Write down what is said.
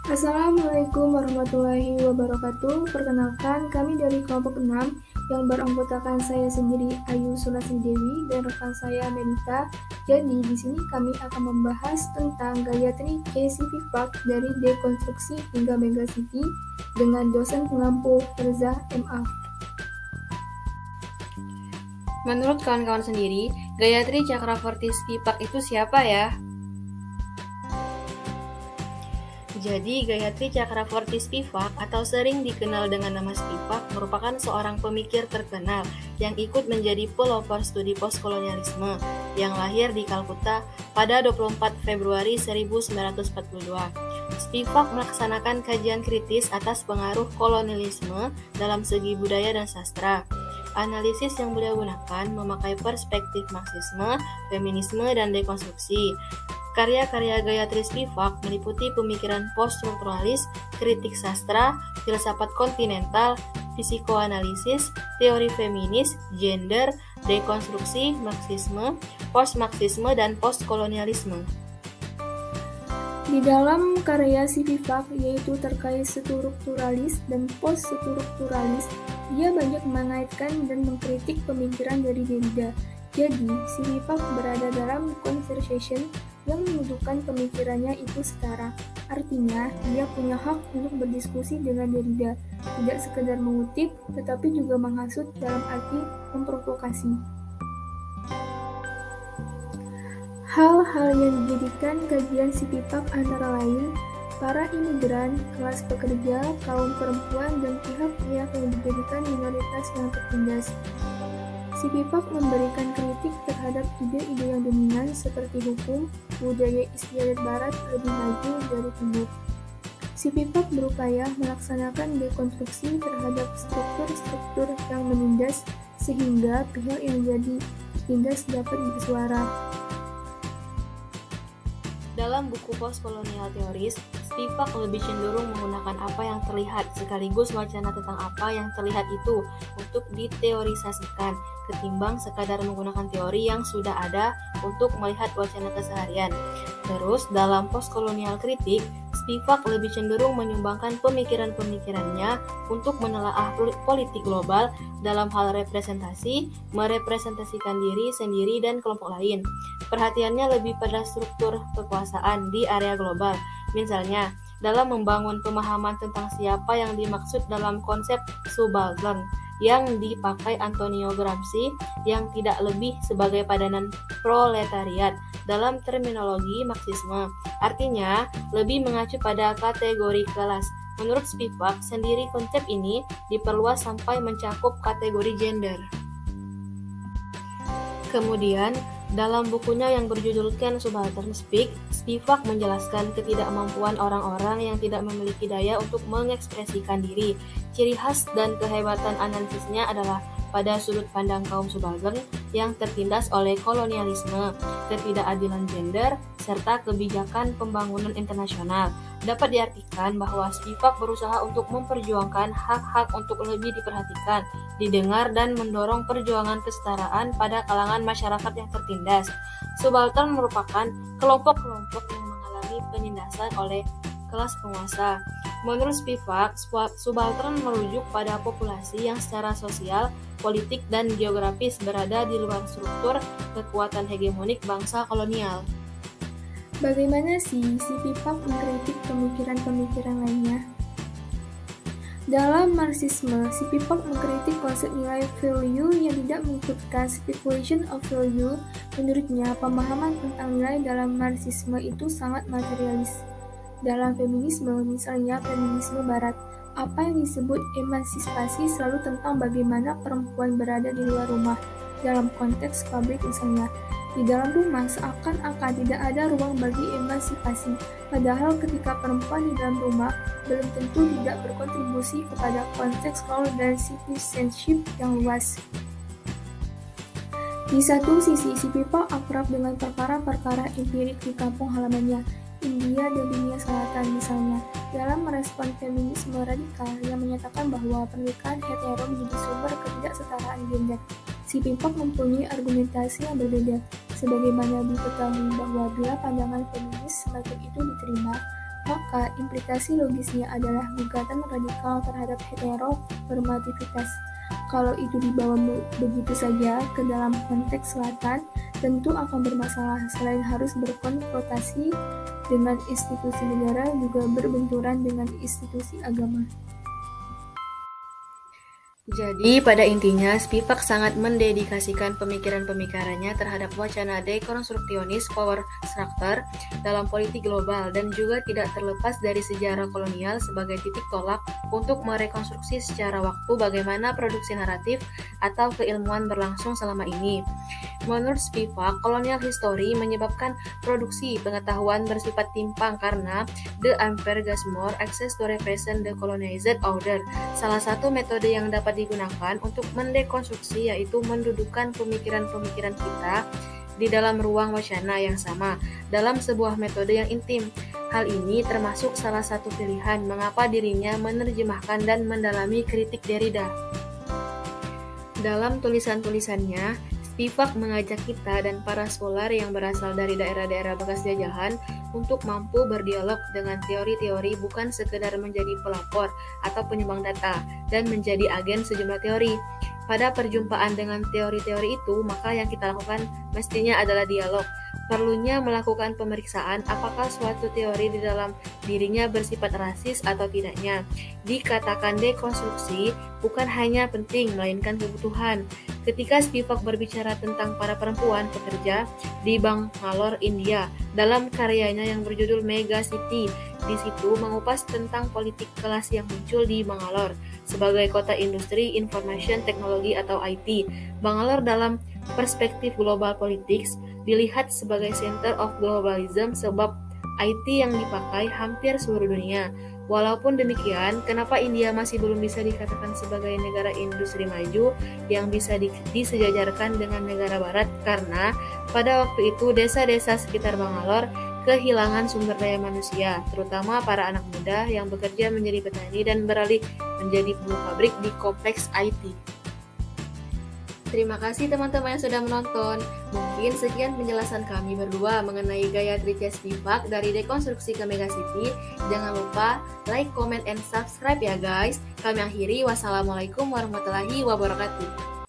Assalamualaikum warahmatullahi wabarakatuh. Perkenalkan, kami dari kelompok 6 yang beranggotakan saya sendiri Ayu Sulasi Dewi dan rekan saya Melita. Jadi di sini kami akan membahas tentang Gayatri K. Sivipak dari dekonstruksi hingga megacity dengan dosen pengampu Firza MA. Menurut kawan-kawan sendiri, Gayatri Chakravorty Spivak itu siapa ya? Jadi, Gayatri Chakravorty Spivak atau sering dikenal dengan nama Spivak merupakan seorang pemikir terkenal yang ikut menjadi pelopor studi postkolonialisme yang lahir di Kalkuta pada 24 Februari 1942. Spivak melaksanakan kajian kritis atas pengaruh kolonialisme dalam segi budaya dan sastra. Analisis yang beliau gunakan memakai perspektif Marxisme, feminisme, dan dekonstruksi. Karya-karya Gayatri Spivak meliputi pemikiran poststrukturalis, kritik sastra, filsafat kontinental, psikoanalisis, teori feminis, gender, dekonstruksi, Marxisme, post-Marxisme, dan postkolonialisme. Di dalam karya Sivipak, yaitu terkait strukturalis dan post-strukturalis, dia banyak mengaitkan dan mengkritik pemikiran dari Derrida. Jadi, Sivipak berada dalam conversation yang menunjukkan pemikirannya itu setara. Artinya, dia punya hak untuk berdiskusi dengan Derrida, tidak sekedar mengutip, tetapi juga menghasut dalam arti memprovokasi. Hal-hal yang dijadikan kajian Sivipak antara lain para imigran, kelas pekerja, kaum perempuan, dan pihak-pihak yang dijadikan minoritas yang tertindas. Sivipak memberikan kritik terhadap ide-ide yang dominan seperti hukum, budaya istiadat barat lebih maju dari timur. Sivipak berupaya melaksanakan dekonstruksi terhadap struktur-struktur yang menindas sehingga pihak yang jadi tertindas dapat bersuara. Dalam buku Postkolonial Theories, Spivak lebih cenderung menggunakan apa yang terlihat sekaligus wacana tentang apa yang terlihat itu untuk diteorisasikan, ketimbang sekadar menggunakan teori yang sudah ada untuk melihat wacana keseharian. Terus, dalam postkolonial kritik, Spivak lebih cenderung menyumbangkan pemikiran-pemikirannya untuk menelaah politik global dalam hal representasi, merepresentasikan diri sendiri dan kelompok lain. Perhatiannya lebih pada struktur kekuasaan di area global. Misalnya, dalam membangun pemahaman tentang siapa yang dimaksud dalam konsep subaltern yang dipakai Antonio Gramsci yang tidak lebih sebagai padanan proletariat dalam terminologi Marxisme. Artinya, lebih mengacu pada kategori kelas. Menurut Spivak sendiri konsep ini diperluas sampai mencakup kategori gender. Kemudian, dalam bukunya yang berjudul Can Subaltern Speak, Spivak menjelaskan ketidakmampuan orang-orang yang tidak memiliki daya untuk mengekspresikan diri. Ciri khas dan kehebatan analisisnya adalah pada sudut pandang kaum subaltern yang tertindas oleh kolonialisme, ketidakadilan gender, serta kebijakan pembangunan internasional. Dapat diartikan bahwa Spivak berusaha untuk memperjuangkan hak-hak untuk lebih diperhatikan, didengar, dan mendorong perjuangan kesetaraan pada kalangan masyarakat yang tertindas. Subaltern merupakan kelompok-kelompok yang mengalami penindasan oleh kelas penguasa. Menurut Spivak, subaltern merujuk pada populasi yang secara sosial, politik, dan geografis berada di luar struktur kekuatan hegemonik bangsa kolonial. Bagaimana sih Spivak mengkritik pemikiran-pemikiran lainnya? Dalam Marxisme, Spivak mengkritik konsep nilai value yang tidak mengikutkan speculation of value. Menurutnya, pemahaman tentang nilai dalam Marxisme itu sangat materialis. Dalam feminisme, misalnya feminisme barat, apa yang disebut emansipasi selalu tentang bagaimana perempuan berada di luar rumah. Dalam konteks pabrik misalnya, di dalam rumah seakan-akan tidak ada ruang bagi emansipasi, padahal ketika perempuan di dalam rumah belum tentu tidak berkontribusi kepada konteks role dan citizenship yang luas. Di satu sisi, Spivak akrab dengan perkara-perkara empirik di kampung halamannya, India dan dunia selatan misalnya, dalam merespon feminisme radikal yang menyatakan bahwa pernikahan hetero menjadi sumber ketidaksetaraan gender. Spivak mempunyai argumentasi yang berbeda, sebagaimana diketahui bahwa bila pandangan feminis semacam itu diterima, maka implikasi logisnya adalah gugatan radikal terhadap heteronormativitas. Kalau itu dibawa begitu saja ke dalam konteks selatan, tentu akan bermasalah. Selain harus berkonfrontasi dengan institusi negara, juga berbenturan dengan institusi agama. Jadi, pada intinya, Spivak sangat mendedikasikan pemikiran-pemikirannya terhadap wacana dekonstruksionis power structure dalam politik global dan juga tidak terlepas dari sejarah kolonial sebagai titik tolak untuk merekonstruksi secara waktu bagaimana produksi naratif atau keilmuan berlangsung selama ini. Menurut Spivak, colonial history menyebabkan produksi pengetahuan bersifat timpang karena the unfair more access to represent the colonized order. Salah satu metode yang dapat digunakan untuk mendekonstruksi yaitu mendudukkan pemikiran-pemikiran kita di dalam ruang wacana yang sama dalam sebuah metode yang intim. Hal ini termasuk salah satu pilihan mengapa dirinya menerjemahkan dan mendalami kritik Derrida. Dalam tulisan-tulisannya, Spivak mengajak kita dan para scholar yang berasal dari daerah-daerah bekas jajahan untuk mampu berdialog dengan teori-teori bukan sekedar menjadi pelapor atau penyumbang data dan menjadi agen sejumlah teori. Pada perjumpaan dengan teori-teori itu, maka yang kita lakukan mestinya adalah dialog. Perlunya melakukan pemeriksaan apakah suatu teori di dalam dirinya bersifat rasis atau tidaknya. Dikatakan dekonstruksi bukan hanya penting, melainkan kebutuhan. Ketika Spivak berbicara tentang para perempuan pekerja di Bangalore, India, dalam karyanya yang berjudul Mega City, di situ mengupas tentang politik kelas yang muncul di Bangalore sebagai kota industri information teknologi atau IT. Bangalore dalam perspektif global politics dilihat sebagai center of globalism sebab IT yang dipakai hampir seluruh dunia. Walaupun demikian, kenapa India masih belum bisa dikatakan sebagai negara industri maju yang bisa disejajarkan dengan negara barat? Karena pada waktu itu desa-desa sekitar Bangalore kehilangan sumber daya manusia, terutama para anak muda yang bekerja menjadi petani dan beralih menjadi buruh pabrik di kompleks IT. Terima kasih teman-teman yang sudah menonton. Mungkin sekian penjelasan kami berdua mengenai gaya Trijaya Spivak dari dekonstruksi ke Mega City. Jangan lupa like, comment, and subscribe ya guys. Kami akhiri. Wassalamualaikum warahmatullahi wabarakatuh.